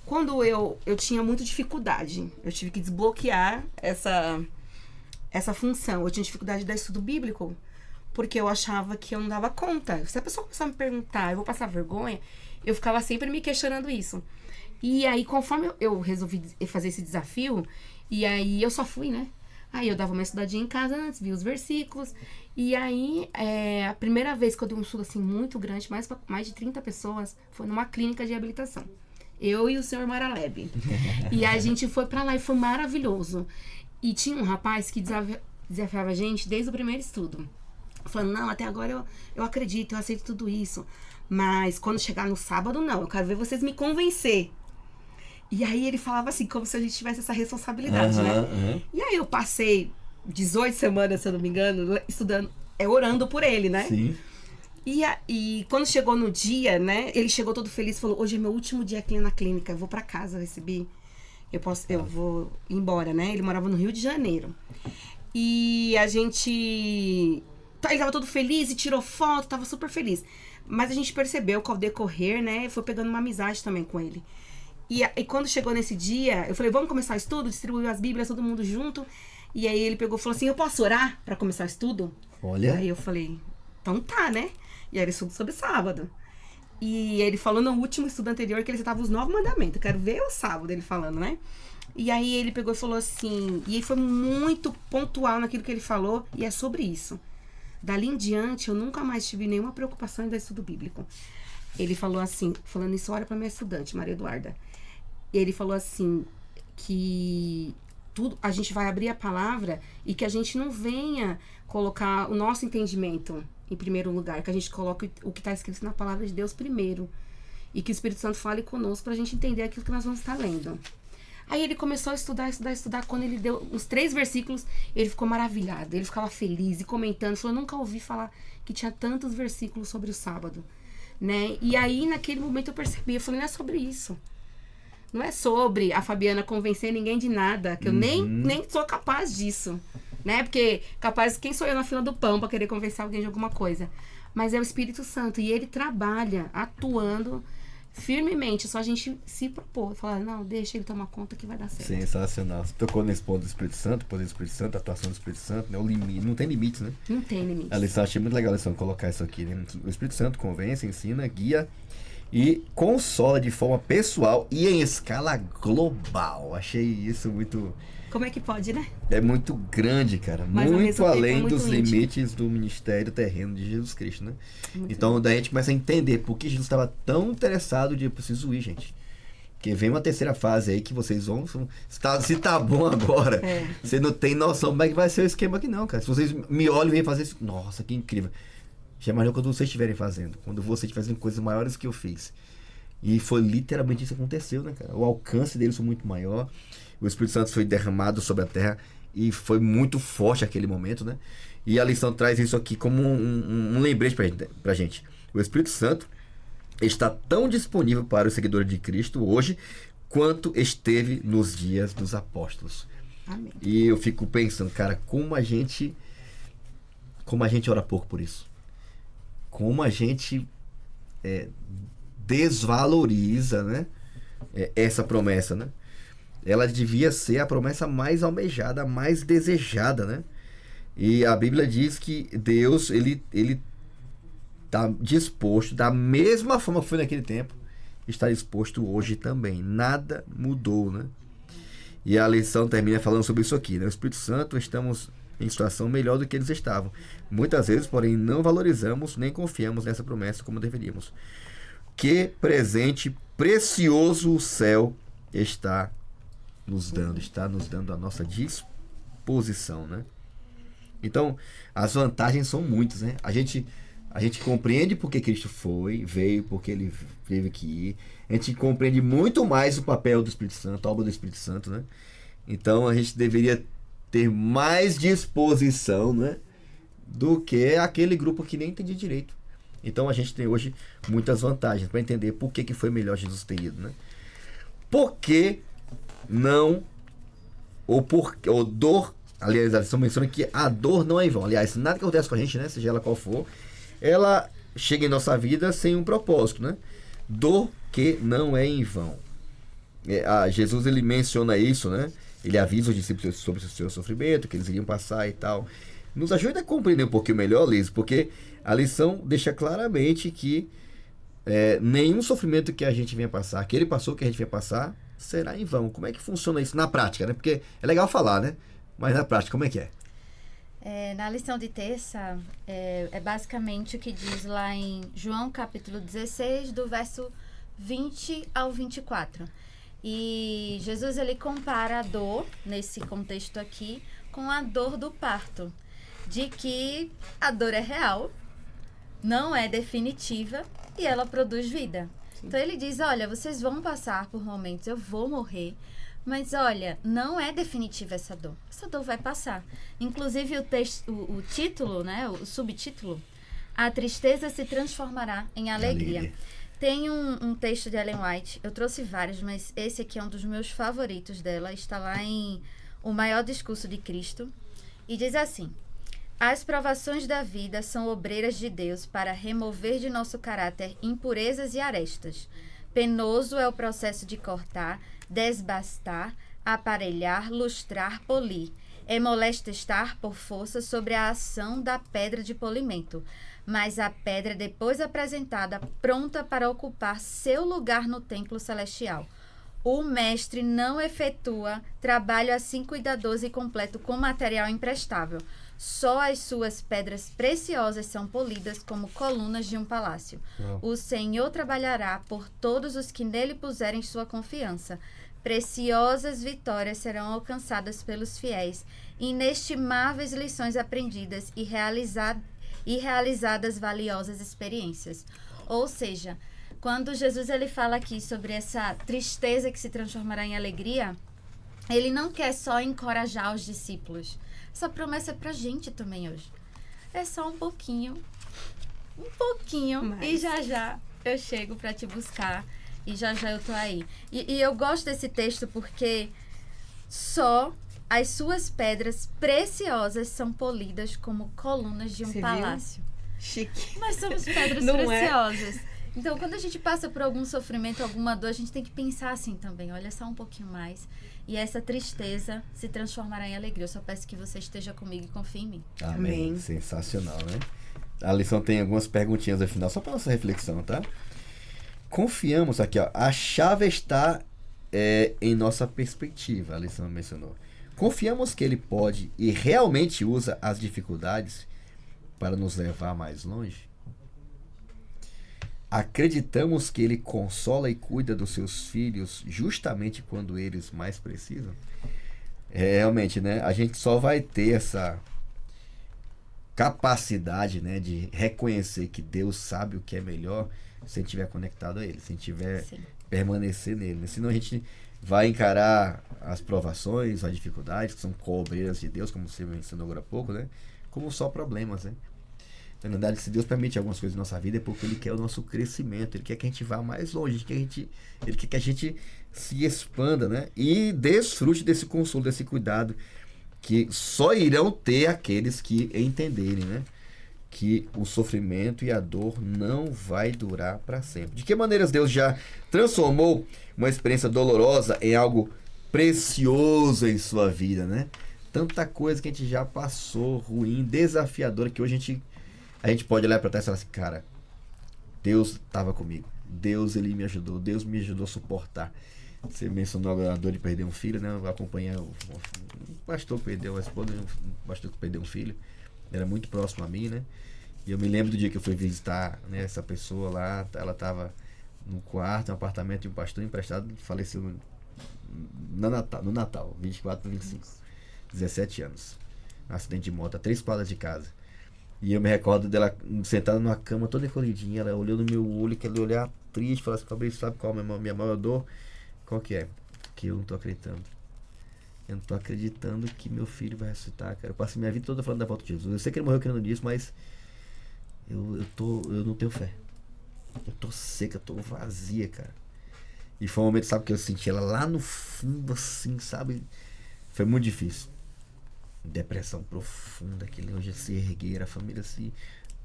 Quando eu tinha muita dificuldade, eu tive que desbloquear essa função. Eu tinha dificuldade de dar estudo bíblico, porque eu achava que eu não dava conta. Se a pessoa começar a me perguntar, eu vou passar vergonha, eu ficava sempre me questionando isso. E aí, conforme eu resolvi fazer esse desafio, e aí eu só fui, né? Aí eu dava uma estudadinha em casa antes, via os versículos. E aí, a primeira vez que eu dei um estudo assim muito grande, mais de 30 pessoas, foi numa clínica de reabilitação. Eu e o senhor Maraleb. E a gente foi pra lá e foi maravilhoso. E tinha um rapaz que desafiava a gente desde o primeiro estudo. Falando, não, até agora eu acredito, eu aceito tudo isso. Mas quando chegar no sábado, não, eu quero ver vocês me convencer. E aí ele falava assim, como se a gente tivesse essa responsabilidade, né? E aí eu passei 18 semanas, se eu não me engano, estudando, orando por ele, né? Sim. E quando chegou no dia, né? Ele chegou todo feliz e falou, hoje é meu último dia aqui na clínica, eu vou pra casa, eu recebi, eu vou embora, né? Ele morava no Rio de Janeiro. E a gente... Ele tava todo feliz e tirou foto, tava super feliz. Mas a gente percebeu que ao decorrer, né? Foi pegando uma amizade também com ele. E quando chegou nesse dia, eu falei, vamos começar o estudo? Distribuiu as bíblias, todo mundo junto. E aí ele pegou e falou assim, eu posso orar pra começar o estudo? Olha. Aí eu falei, então tá, né? E aí ele estudo sobre sábado. E ele falou no último estudo anterior que ele citava os 9 mandamentos. Eu quero ver o sábado ele falando, né? E aí ele pegou e falou assim... E ele foi muito pontual naquilo que ele falou. E é sobre isso. Dali em diante, eu nunca mais tive nenhuma preocupação em dar estudo bíblico. Ele falou assim... Falando isso, olha pra minha estudante, Maria Eduarda. Ele falou assim... Que... a gente vai abrir a palavra e que a gente não venha colocar o nosso entendimento em primeiro lugar, que a gente coloque o que está escrito na palavra de Deus primeiro e que o Espírito Santo fale conosco para a gente entender aquilo que nós vamos estar lendo. Aí ele começou a estudar. Quando ele deu uns 3 versículos, ele ficou maravilhado, ele ficava feliz e comentando, falou, nunca ouvi falar que tinha tantos versículos sobre o sábado, né? E aí naquele momento eu percebi, eu falei, não é sobre isso. Não é sobre a Fabiana convencer ninguém de nada, que eu nem sou capaz disso, né? Porque capaz, quem sou eu na fila do pão para querer convencer alguém de alguma coisa? Mas é o Espírito Santo e ele trabalha atuando firmemente, só a gente se propor, falar, não, deixa ele tomar conta que vai dar certo. Sensacional. Você tocou nesse ponto do Espírito Santo, poder do Espírito Santo, a atuação do Espírito Santo, né? O limite, não tem limites, né? Não tem limite. A lição, achei muito legal a lição colocar isso aqui, né? O Espírito Santo convence, ensina, guia e consola de forma pessoal e em escala global. Achei isso muito... Como é que pode, né? É muito grande, cara. Mas, ao muito mesmo tempo, além é muito dos íntimo. limites do ministério terreno de Jesus Cristo, né? Muito Então, daí a gente começa a entender por que Jesus estava tão interessado de eu preciso ir, gente. Porque vem uma terceira fase aí que vocês vão... Se tá bom agora, você não tem noção como é que vai ser o esquema aqui não, cara. Se vocês me olham e vêm fazer isso, nossa, que incrível. Já imaginou quando vocês estiverem fazendo. Quando vocês estiverem fazendo coisas maiores que eu fiz. E foi literalmente isso que aconteceu, né, cara? O alcance deles foi muito maior. O Espírito Santo foi derramado sobre a terra. E foi muito forte aquele momento, né? E a lição traz isso aqui como um lembrete pra gente. O Espírito Santo está tão disponível para os seguidores de Cristo hoje quanto esteve nos dias dos apóstolos. Amém. E eu fico pensando, cara, como a gente ora pouco por isso. Como a gente desvaloriza, né, essa promessa, né? Ela devia ser a promessa mais almejada, mais desejada, né? E a Bíblia diz que Deus, ele está disposto, da mesma forma que foi naquele tempo, está disposto hoje também. Nada mudou, né? E a lição termina falando sobre isso aqui, né? O Espírito Santo, estamos em situação melhor do que eles estavam. Muitas vezes, porém, não valorizamos nem confiamos nessa promessa como deveríamos. Que presente precioso o céu está nos dando a nossa disposição, né? Então, as vantagens são muitas, né? A gente compreende porque Cristo veio porque ele veio aqui. A gente compreende muito mais o papel do Espírito Santo, a obra do Espírito Santo, né? Então, a gente deveria ter mais disposição, né, do que aquele grupo que nem entendia direito. Então a gente tem hoje muitas vantagens para entender por que foi melhor Jesus ter ido, né? Por que não, ou dor, aliás, a lição menciona que a dor não é em vão. Aliás, nada que acontece com a gente, né, seja ela qual for, ela chega em nossa vida sem um propósito, né? Dor que não é em vão. Jesus, ele menciona isso, né? Ele avisa os discípulos sobre o seu sofrimento, que eles iriam passar e tal. Nos ajuda a compreender um pouquinho melhor, Liz, porque a lição deixa claramente que nenhum sofrimento que a gente venha passar, que ele passou, que a gente venha passar, será em vão. Como é que funciona isso na prática, né? Porque é legal falar, né? Mas na prática, como é que é? Na lição de terça, é basicamente o que diz lá em João capítulo 16, do verso 20 ao 24. E Jesus, ele compara a dor, nesse contexto aqui, com a dor do parto. De que a dor é real, não é definitiva e ela produz vida. Sim. Então ele diz, olha, vocês vão passar por momentos, eu vou morrer, mas olha, não é definitiva essa dor. Essa dor vai passar. Inclusive o título, né, o subtítulo, a tristeza se transformará em alegria. Tem um texto de Ellen White, eu trouxe vários, mas esse aqui é um dos meus favoritos dela, está lá em O Maior Discurso de Cristo, e diz assim: as provações da vida são obreiras de Deus para remover de nosso caráter impurezas e arestas. Penoso é o processo de cortar, desbastar, aparelhar, lustrar, polir. É molesto estar por força sobre a ação da pedra de polimento, mas a pedra depois apresentada pronta para ocupar seu lugar no templo celestial. O mestre não efetua trabalho assim cuidadoso e completo com material imprestável. Só as suas pedras preciosas são polidas como colunas de um palácio. O Senhor trabalhará por todos os que nele puserem sua confiança. Preciosas vitórias serão alcançadas pelos fiéis, inestimáveis lições aprendidas e realizadas valiosas experiências. Ou seja, quando Jesus ele fala aqui sobre essa tristeza que se transformará em alegria, ele não quer só encorajar os discípulos. Essa promessa é pra gente também hoje. É só um pouquinho, mas... e já eu chego pra te buscar e já eu tô aí. E eu gosto desse texto porque só as suas pedras preciosas são polidas como colunas de um palácio. Chique. Nós somos pedras preciosas. Então, quando a gente passa por algum sofrimento, alguma dor, a gente tem que pensar assim também. Olha só um pouquinho mais. E essa tristeza se transformará em alegria. Eu só peço que você esteja comigo e confie em mim. Amém. Sensacional, né? A lição tem algumas perguntinhas no final, só para nossa reflexão, tá? Confiamos aqui, ó. A chave está em nossa perspectiva, a lição mencionou. Confiamos que ele pode e realmente usa as dificuldades para nos levar mais longe? Acreditamos que ele consola e cuida dos seus filhos justamente quando eles mais precisam? Realmente, né? A gente só vai ter essa capacidade, né, de reconhecer que Deus sabe o que é melhor se a gente estiver conectado a Ele, se a gente tiver permanecer nele. Né? Senão a gente vai encarar as provações, as dificuldades, que são cobreiras de Deus, como você mencionou agora há pouco, né? Como só problemas, né? Na verdade, se Deus permite algumas coisas na nossa vida é porque Ele quer o nosso crescimento, Ele quer que a gente vá mais longe, Ele quer que a gente se expanda, né? E desfrute desse consolo, desse cuidado, que só irão ter aqueles que entenderem, né? Que o sofrimento e a dor não vai durar para sempre. De que maneiras Deus já transformou uma experiência dolorosa em algo precioso em sua vida, né? Tanta coisa que a gente já passou, ruim, desafiadora, que hoje a gente pode olhar para trás e falar assim, cara, Deus estava comigo. Deus, Ele me ajudou. Deus me ajudou a suportar. Você mencionou a dor de perder um filho, né? Eu acompanhei um pastor que perdeu uma esposa, um pastor que perdeu um filho. Era muito próximo a mim, né? E eu me lembro do dia que eu fui visitar, né, essa pessoa lá. Ela estava no quarto, no apartamento de um pastor emprestado. Faleceu no Natal, 24, 25. 17 anos. Um acidente de moto, a 3 quadras de casa. E eu me recordo dela sentada numa cama toda encolhidinha. Ela olhou no meu olho, que ela olhar triste, falou assim, Fabrício, sabe qual é a minha maior dor? Qual que é? Que eu não tô acreditando. Eu não tô acreditando que meu filho vai ressuscitar, cara. Eu passei minha vida toda falando da volta de Jesus. Eu sei que ele morreu querendo disso, mas eu não tenho fé. Eu tô seca, eu tô vazia, cara. E foi um momento, sabe, que eu senti ela lá no fundo, assim, sabe? Foi muito difícil. Depressão profunda, aquele hoje se erguer, a família se,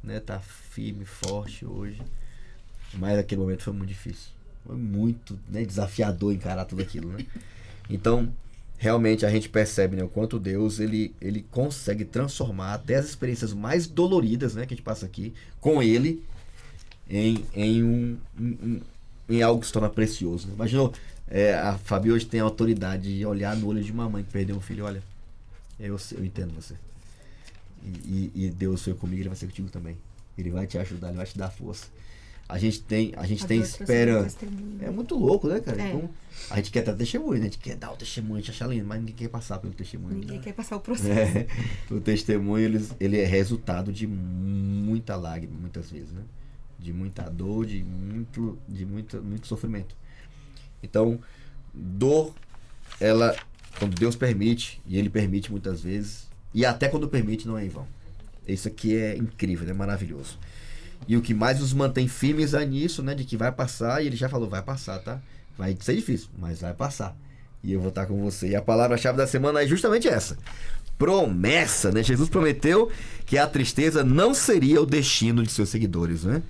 né, tá firme, forte hoje. Mas aquele momento foi muito difícil. Foi muito, né, desafiador encarar tudo aquilo, né? Então, realmente a gente percebe, né, o quanto Deus, ele consegue transformar até as experiências mais doloridas, né, que a gente passa aqui, com Ele, em algo que se torna precioso. Né? Imaginou, a Fabi hoje tem a autoridade de olhar no olho de uma mãe que perdeu um filho. Olha, eu entendo você. E Deus foi comigo, Ele vai ser contigo também. Ele vai te ajudar, Ele vai te dar força. A gente tem esperança. É muito louco, né, cara? Então, a gente quer dar testemunho, né? A gente quer dar o testemunho, a gente acha lindo, mas ninguém quer passar pelo testemunho. Ninguém quer passar o processo. O testemunho, ele é resultado de muita lágrima, muitas vezes, né? De muita dor, de muito sofrimento. Então, dor, ela, quando Deus permite, e Ele permite muitas vezes, e até quando permite, não é em vão. Isso aqui é incrível, é maravilhoso. E o que mais nos mantém firmes é nisso, né? De que vai passar, e Ele já falou, vai passar, tá? Vai ser difícil, mas vai passar. E eu vou estar com você. E a palavra-chave da semana é justamente essa. Promessa, né? Jesus prometeu que a tristeza não seria o destino de seus seguidores, né?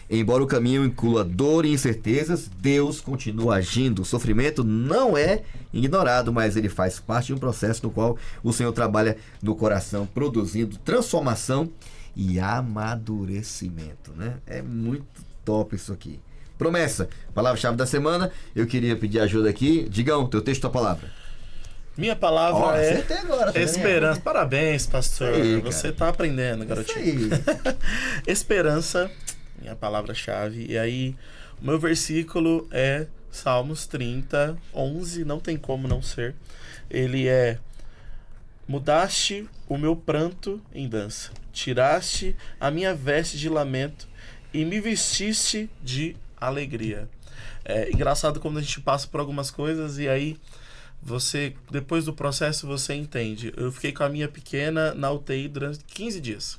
Embora o caminho inclua dor e incertezas, Deus continua agindo. O sofrimento não é ignorado, mas ele faz parte de um processo no qual o Senhor trabalha no coração, produzindo transformação e amadurecimento, né? É muito top isso aqui. Promessa, palavra-chave da semana. Eu queria pedir ajuda aqui. Digão, teu texto, tua palavra. Minha palavra é agora, tá esperança. Parabéns, pastor. Aí, você tá aprendendo, garotinho. Esperança, minha palavra-chave. E aí, o meu versículo é Salmos 30, 11. Não tem como não ser. Ele é: mudaste o meu pranto em dança, tiraste a minha veste de lamento e me vestiste de alegria. É engraçado quando a gente passa por algumas coisas e aí você, depois do processo, você entende. Eu fiquei com a minha pequena na UTI durante 15 dias.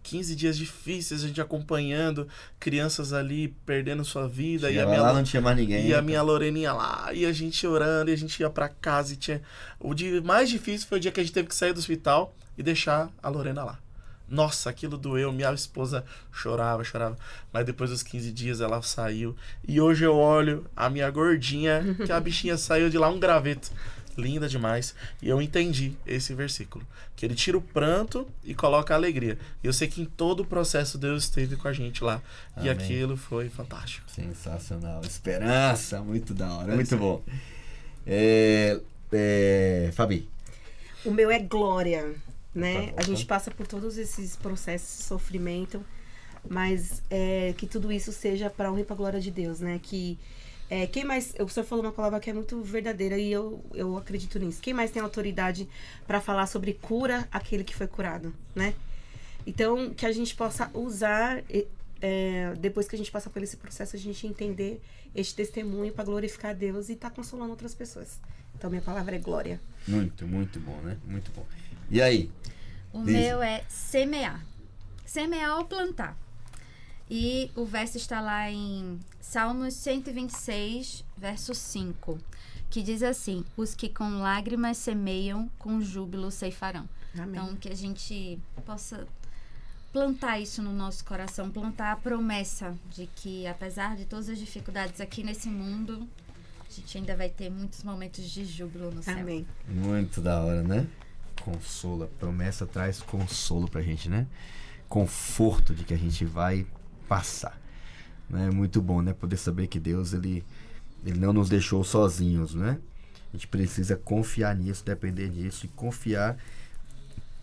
15 dias difíceis, a gente acompanhando crianças ali perdendo sua vida. E a minha, lá não tinha mais ninguém. E a minha Loreninha lá, e a gente orando, e a gente ia pra casa. E tinha... O dia mais difícil foi o dia que a gente teve que sair do hospital e deixar a Lorena lá. Nossa, aquilo doeu, minha esposa chorava. Mas depois dos 15 dias ela saiu. E hoje eu olho a minha gordinha, que a bichinha saiu de lá um graveto. Linda demais. E eu entendi esse versículo. Que ele tira o pranto e coloca a alegria. E eu sei que em todo o processo Deus esteve com a gente lá. Amém. E aquilo foi fantástico. Sensacional. Esperança, muito da hora. Muito bom. Fabi. O meu é glória. Né? A gente passa por todos esses processos de sofrimento, mas que tudo isso seja para honra e para glória de Deus, né? Que quem mais, o senhor falou uma palavra que é muito verdadeira e eu acredito nisso. Quem mais tem autoridade para falar sobre cura aquele que foi curado, né? Então, que a gente possa usar, depois que a gente passa por esse processo, a gente entender este testemunho para glorificar a Deus e estar consolando outras pessoas. Então, minha palavra é glória. Muito, muito bom, né? Muito bom. E aí? O meu é semear. Semear ou plantar. E o verso está lá em Salmos 126, verso 5, que diz assim: os que com lágrimas semeiam, com júbilo ceifarão. Amém. Então, que a gente possa plantar isso no nosso coração, plantar a promessa de que, apesar de todas as dificuldades aqui nesse mundo, a gente ainda vai ter muitos momentos de júbilo no céu. Amém. Muito da hora, né? Consolo, a promessa traz consolo pra gente, né? Conforto de que a gente vai passar, né? Muito bom, né? Poder saber que Deus, ele não nos deixou sozinhos, né? A gente precisa confiar nisso, depender disso e confiar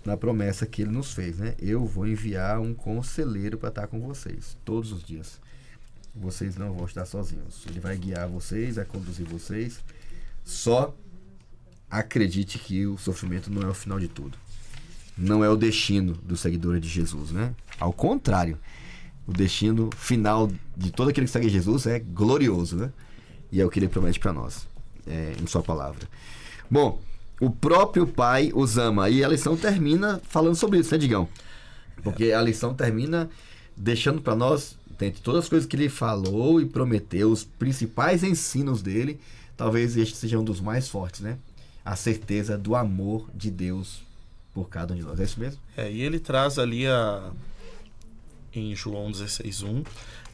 na promessa que Ele nos fez, né? Eu vou enviar um conselheiro para estar com vocês todos os dias. Vocês não vão estar sozinhos. Ele vai guiar vocês, vai conduzir vocês. Só acredite que o sofrimento não é o final de tudo. Não é o destino dos seguidores de Jesus, né? Ao contrário, o destino final de todo aquele que segue Jesus é glorioso, né? E é o que Ele promete para nós, em sua palavra. Bom, o próprio Pai os ama. E a lição termina falando sobre isso, né, Digão? Porque a lição termina deixando para nós, dentre todas as coisas que ele falou e prometeu, os principais ensinos dele, talvez este seja um dos mais fortes, né? A certeza do amor de Deus por cada um de nós. É isso mesmo? E ele traz ali em João 16:1,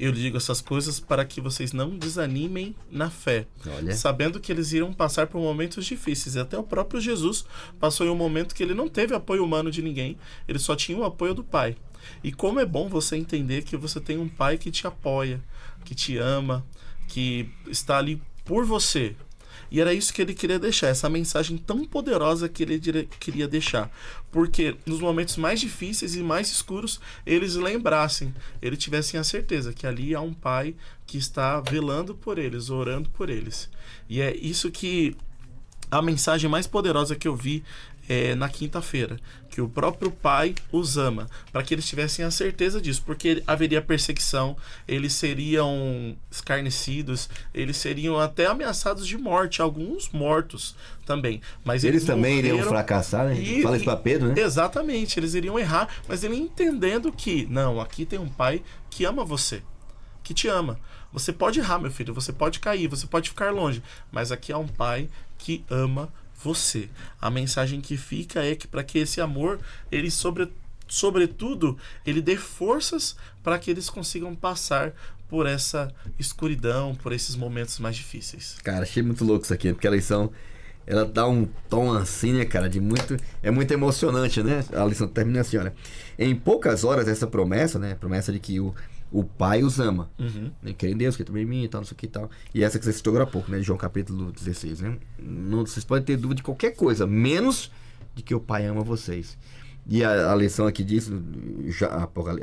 eu lhe digo essas coisas para que vocês não desanimem na fé, Olha. sabendo que eles irão passar por momentos difíceis. E até o próprio Jesus passou em um momento que ele não teve apoio humano de ninguém, ele só tinha o apoio do Pai. E como é bom você entender que você tem um Pai que te apoia, que te ama, que está ali por você. E era isso que ele queria deixar, essa mensagem tão poderosa que ele queria deixar. Porque nos momentos mais difíceis e mais escuros, eles lembrassem, eles tivessem a certeza que ali há um Pai que está velando por eles, orando por eles. E é isso que a mensagem mais poderosa que eu vi na quinta-feira, que o próprio Pai os ama, para que eles tivessem a certeza disso, porque haveria perseguição, eles seriam escarnecidos, eles seriam até ameaçados de morte, alguns mortos também, mas Eles também iriam morreram. fracassar, né? Fala isso para Pedro, né? Exatamente, eles iriam errar, mas ele entendendo que, não, aqui tem um Pai que ama você, que te ama. Você pode errar, meu filho, você pode cair, você pode ficar longe, mas aqui há um Pai que ama você. A mensagem que fica é que para que esse amor, ele sobretudo, ele dê forças para que eles consigam passar por essa escuridão, por esses momentos mais difíceis. Cara, achei muito louco isso aqui, porque a lição, ela dá um tom assim, né, cara, é muito emocionante, né? A lição termina assim, olha. Em poucas horas, essa promessa, né, promessa de que o Pai os ama. Uhum. Quer em Deus, que também em mim e tal, não sei o que e tal. E essa que você citou agora há pouco, né? De João capítulo 16, né? Não, vocês podem ter dúvida de qualquer coisa, menos de que o Pai ama vocês. E a lição aqui diz,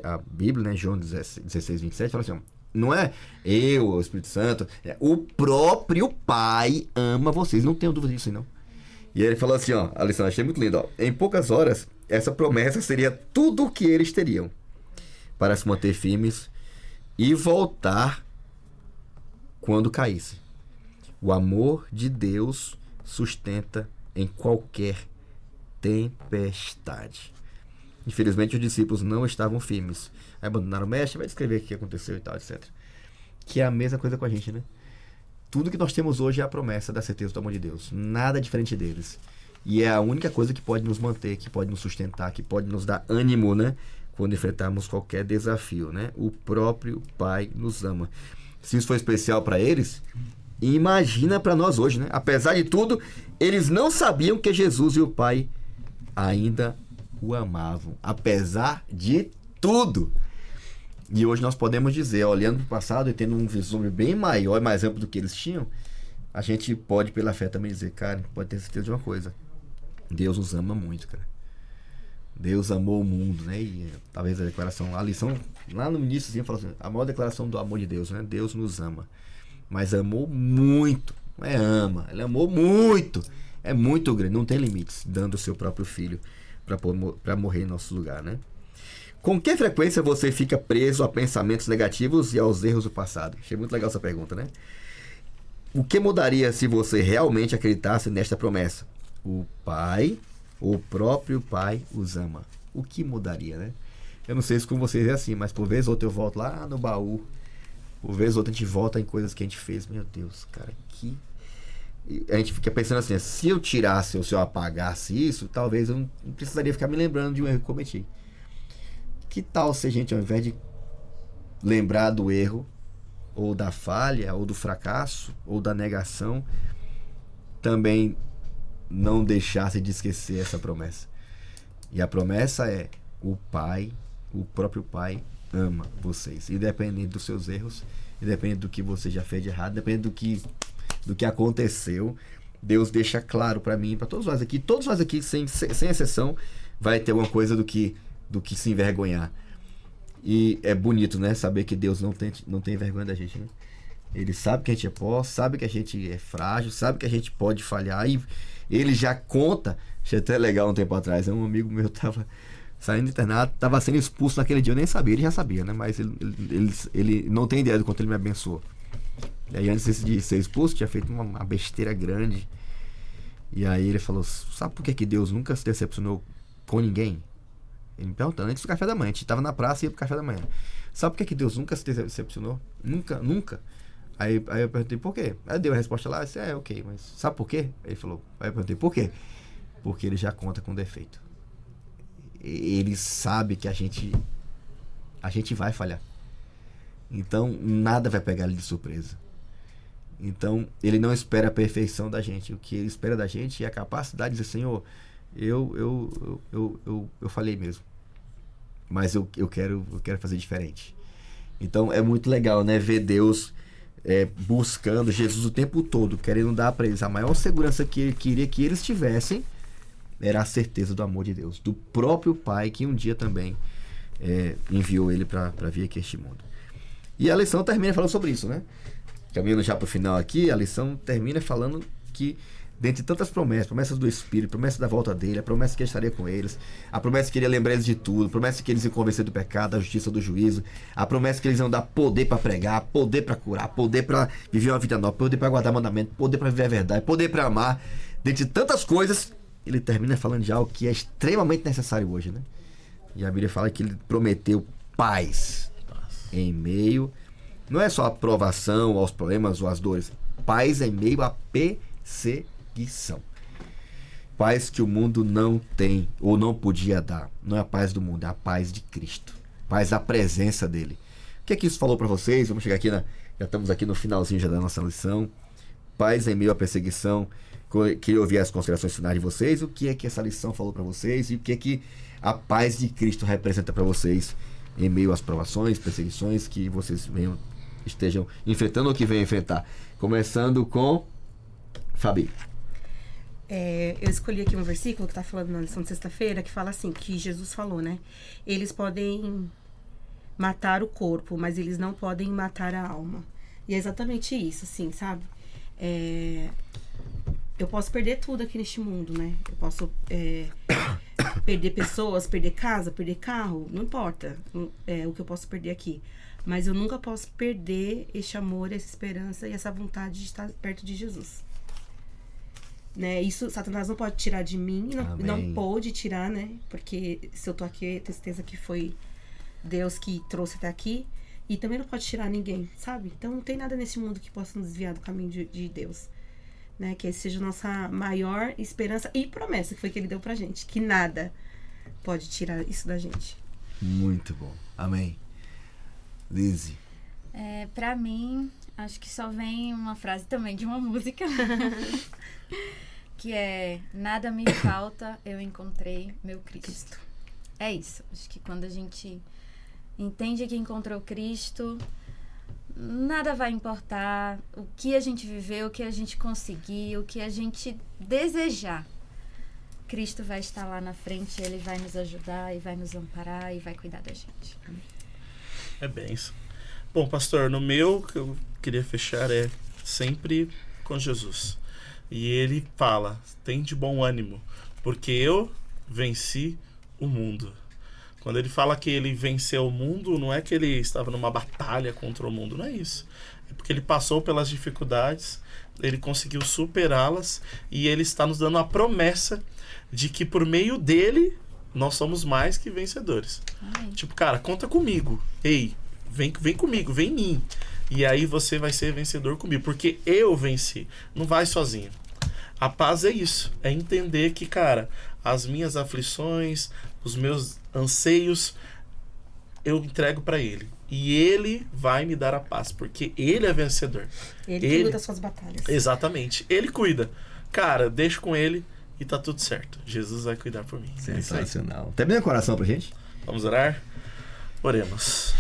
a Bíblia, né? João 16, 27, fala assim, ó, não é eu, o Espírito Santo, o próprio Pai ama vocês. Não tenho dúvida disso, não. E ele falou assim, ó, a lição, achei muito linda, ó. Em poucas horas, essa promessa seria tudo o que eles teriam para se manter firmes e voltar quando caísse. O amor de Deus sustenta em qualquer tempestade. Infelizmente, os discípulos não estavam firmes. Abandonaram o mestre, vai descrever o que aconteceu e tal, etc. Que é a mesma coisa com a gente, né? Tudo que nós temos hoje é a promessa da certeza do amor de Deus. Nada diferente deles. E é a única coisa que pode nos manter, que pode nos sustentar, que pode nos dar ânimo, né? Quando enfrentarmos qualquer desafio, né? O próprio Pai nos ama. Se isso foi especial para eles, imagina para nós hoje, né? Apesar de tudo, eles não sabiam que Jesus e o Pai ainda o amavam. Apesar de tudo. E hoje nós podemos dizer, olhando para o passado e tendo um vislumbre bem maior e mais amplo do que eles tinham, a gente pode, pela fé, também dizer, cara, pode ter certeza de uma coisa. Deus nos ama muito, cara. Deus amou o mundo, né? E talvez a declaração, a lição lá no início assim, fala assim, a maior declaração do amor de Deus, né? Deus nos ama. Mas amou muito. Não é ama, ele amou muito. É muito grande, não tem limites, dando o seu próprio filho para morrer em nosso lugar, né? Com que frequência você fica preso a pensamentos negativos e aos erros do passado? Achei muito legal essa pergunta, né? O que mudaria se você realmente acreditasse nesta promessa? O próprio Pai os ama. O que mudaria, né? Eu não sei se com vocês é assim, mas por vez ou outra eu volto lá no baú. Por vez ou outra a gente volta em coisas que a gente fez. Meu Deus, cara, que... A gente fica pensando assim, se eu tirasse ou se eu apagasse isso, talvez eu não precisaria ficar me lembrando de um erro que cometi. Que tal se a gente, ao invés de lembrar do erro, ou da falha, ou do fracasso, ou da negação, também não deixasse de esquecer essa promessa. E a promessa é: o Pai, o próprio Pai ama vocês, independente dos seus erros, independente do que você já fez de errado, independente do que aconteceu. Deus deixa claro para mim e para todos nós aqui, sem exceção, vai ter alguma coisa do que se envergonhar. E é bonito, né, saber que Deus não tem vergonha da gente, né? Ele sabe que a gente é pó, sabe que a gente é frágil, sabe que a gente pode falhar, e ele já conta. Achei até legal um tempo atrás, um amigo meu tava saindo do internato, tava sendo expulso naquele dia, eu nem sabia, ele já sabia, né? Mas ele não tem ideia do quanto ele me abençoou. E aí, antes de ser expulso, tinha feito uma besteira grande. E aí ele falou: sabe por que Deus nunca se decepcionou com ninguém? Ele me perguntando, antes do café da manhã. A gente tava na praça e ia pro café da manhã. Sabe por que Deus nunca se decepcionou? Nunca. Aí eu perguntei por quê? Aí deu a resposta lá, eu disse, ok, mas sabe por quê? Aí ele falou, aí eu perguntei por quê? Porque ele já conta com defeito. Ele sabe que a gente vai falhar. Então, nada vai pegar ele de surpresa. Então, ele não espera a perfeição da gente. O que ele espera da gente é a capacidade de dizer, Senhor, eu falhei mesmo. Mas eu quero fazer diferente. Então, é muito legal, né? Ver Deus buscando Jesus o tempo todo, querendo dar para eles a maior segurança que ele queria que eles tivessem, era a certeza do amor de Deus, do próprio Pai, que um dia também enviou ele para vir aqui a este mundo. E a lição termina falando sobre isso, né? Caminhando já para o final aqui, a lição termina falando que, dentre tantas promessas do Espírito, promessa da volta dele, a promessa que ele estaria com eles, a promessa que ele ia lembrar eles de tudo, a promessa que eles iam convencer do pecado, da justiça, do juízo, a promessa que eles iam dar poder para pregar, poder para curar, poder para viver uma vida nova, poder para guardar mandamento, poder para viver a verdade, poder para amar. Dentre tantas coisas, ele termina falando de algo que é extremamente necessário hoje, né? E a Bíblia fala que ele prometeu paz em meio, não é só a provação aos problemas ou às dores, paz em meio à perseguição. Paz que o mundo não tem ou não podia dar. Não é a paz do mundo, é a paz de Cristo. Paz da presença dele. O que é que isso falou para vocês? Vamos chegar aqui já estamos aqui no finalzinho já da nossa lição. Paz em meio à perseguição. Queria ouvir as considerações finais de vocês. O que é que essa lição falou para vocês? E o que é que a paz de Cristo representa para vocês em meio às provações, perseguições que vocês estejam enfrentando ou que venham enfrentar? Começando com Fabi. Eu escolhi aqui um versículo que está falando na lição de sexta-feira, que fala assim, que Jesus falou, né? Eles podem matar o corpo, mas eles não podem matar a alma. E é exatamente isso, assim, sabe? Eu posso perder tudo aqui neste mundo, né? Eu posso perder pessoas, perder casa, perder carro, não importa o que eu posso perder aqui. Mas eu nunca posso perder este amor, essa esperança e essa vontade de estar perto de Jesus. Né? Isso Satanás não pode tirar de mim, não pôde tirar, né? Porque se eu tô aqui, eu tenho certeza que foi Deus que trouxe até aqui. E também não pode tirar ninguém, sabe? Então não tem nada nesse mundo que possa nos desviar do caminho de Deus. Né? Que esse seja a nossa maior esperança e promessa, que foi que ele deu pra gente. Que nada pode tirar isso da gente. Muito bom. Amém. Lizzy. Pra mim, acho que só vem uma frase também de uma música. Que é: nada me falta, eu encontrei meu Cristo. É isso. Acho que quando a gente entende que encontrou Cristo, nada vai importar o que a gente viveu, o que a gente conseguir, o que a gente desejar. Cristo vai estar lá na frente, ele vai nos ajudar e vai nos amparar e vai cuidar da gente. É bem isso. Bom, pastor, no meu, que eu queria fechar é sempre com Jesus. E ele fala: tem de bom ânimo, porque eu venci o mundo. Quando ele fala que ele venceu o mundo, não é que ele estava numa batalha contra o mundo, não é isso. É porque ele passou pelas dificuldades, ele conseguiu superá-las e ele está nos dando a promessa de que por meio dele nós somos mais que vencedores. Amém. Tipo, cara, conta comigo. Ei, vem comigo, vem em mim. E aí você vai ser vencedor comigo, porque eu venci. Não vai sozinho. A paz é isso, é entender que, cara, as minhas aflições, os meus anseios, eu entrego para ele. E ele vai me dar a paz, porque ele é vencedor. Ele que luta as suas batalhas. Exatamente. Ele cuida. Cara, deixa com ele e tá tudo certo. Jesus vai cuidar por mim. Sensacional. Termina o coração pra gente. Vamos orar? Oremos.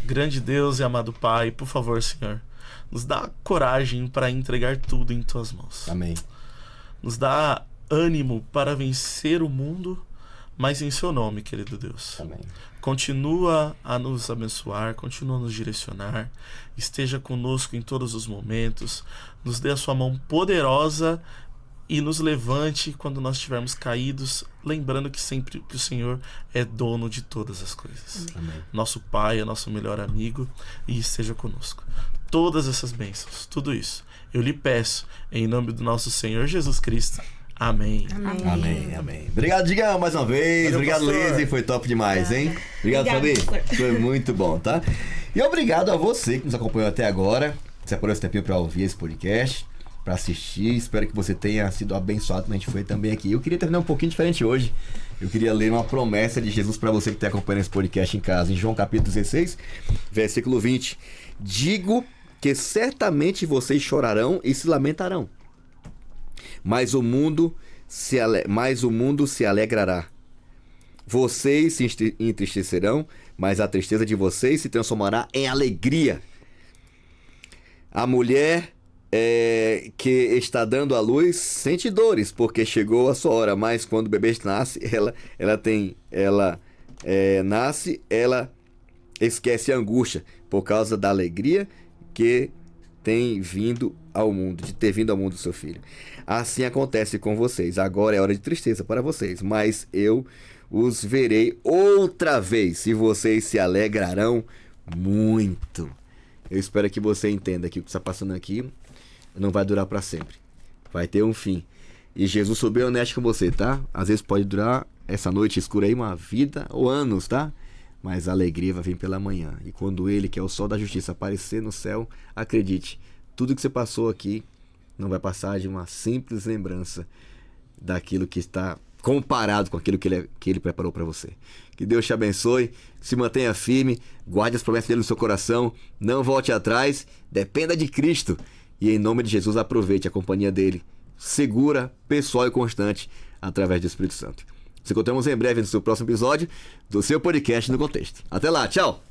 Grande Deus e amado Pai, por favor, Senhor, nos dá coragem para entregar tudo em Tuas mãos. Amém. Nos dá ânimo para vencer o mundo, mas em Seu nome, querido Deus. Amém. Continua a nos abençoar, continua a nos direcionar, esteja conosco em todos os momentos, nos dê a Sua mão poderosa e nos levante quando nós estivermos caídos, lembrando que sempre que o Senhor é dono de todas as coisas. Amém. Nosso Pai é nosso melhor amigo e esteja conosco. Todas essas bênçãos, tudo isso, eu lhe peço em nome do nosso Senhor Jesus Cristo. Amém. Amém, amém. Obrigado, Digão, mais uma vez. Valeu, Obrigado, pastor. Lizzy. Foi top demais, hein? Obrigado, Fabi. Obrigada, pastor. Foi muito bom, tá? E obrigado a você que nos acompanhou até agora. Separou esse tempinho pra ouvir esse podcast, pra assistir. Espero que você tenha sido abençoado como a gente foi também aqui. Eu queria terminar um pouquinho diferente hoje. Eu queria ler uma promessa de Jesus pra você que está acompanhando esse podcast em casa. Em João capítulo 16, versículo 20. Digo que certamente vocês chorarão e se lamentarão. Mas o mundo se alegrará. Vocês se entristecerão, mas a tristeza de vocês se transformará em alegria. A mulher que está dando à luz sente dores, porque chegou a sua hora. Mas quando o bebê nasce, ela esquece a angústia por causa da alegria que tem vindo ao mundo, de ter vindo ao mundo do seu filho. Assim acontece com vocês. Agora é hora de tristeza para vocês, mas eu os verei outra vez e vocês se alegrarão muito. Eu espero que você entenda que o que está passando aqui não vai durar para sempre. Vai ter um fim. E Jesus foi bem honesto com você, tá? Às vezes pode durar essa noite escura aí uma vida ou anos, tá? Mas a alegria vai vir pela manhã. E quando Ele, que é o sol da justiça, aparecer no céu, acredite, tudo que você passou aqui não vai passar de uma simples lembrança daquilo que está comparado com aquilo que ele preparou para você. Que Deus te abençoe, se mantenha firme, guarde as promessas dele no seu coração, não volte atrás, dependa de Cristo e em nome de Jesus aproveite a companhia dele, segura, pessoal e constante, através do Espírito Santo. Nos encontramos em breve no seu próximo episódio do seu podcast No Contexto. Até lá, tchau!